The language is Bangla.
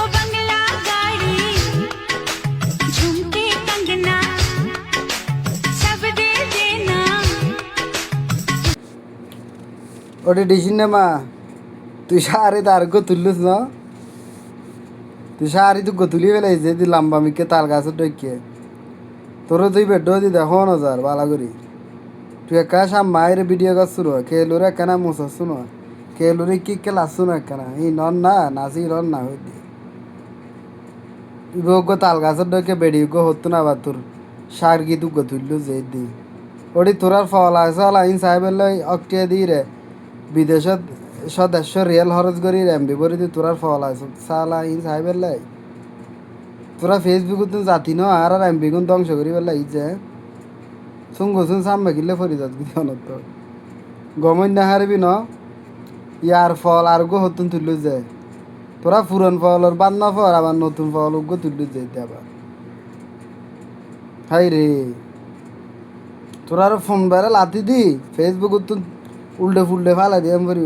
बंगला गाड़ी झुमके कंगना सब दे देना ওটা ডিসিন না মা তুই সারি তার গো তুললিস না তুই সারি তুই গো তুলি ফেলাইছে তুই লম্বা মিকে তাল গাছের ডেকে তোর তুই বেড দি দেখো নজার বালা করি তুই একা সাম মায়ের ভিডিও করছু না কেলুরে একখানা মুছাচ্ছু না কেলুরে কি কে লাসছু না একখানা এই নন না নাচি নন না হইতে গো তাল গাছের ডেকে বেড়ি গো হতো না বা তোর সার গি তুই গো তুললু যে দি ওটি তোরার ফল আছে আইন সাহেবের লাই অক্টিয়া দি রে বিদেশত সদস্য রিয়েল খরচ করি এমবি ভরি দি তোরার ফল আছে সালা ইন সাহেবের লাই তোরা ফেসবুকত জাতি ন আর এমবি গুণ ধ্বংস করি পেলাই যে সুন সামনে গিলে ফরি যাত কি অনত গমন না হারবি ন ইয়ার ফল আর গো হতুন তুললু যে তোরা পুরন ফলর বান্না ফল আবার নতুন ফল গো তুললু যে আবার হাই রে তোরা ফোন বেড়া লাতি দি ফেসবুকত উল্টে ফুলটে ফালা দিয়ে এম করি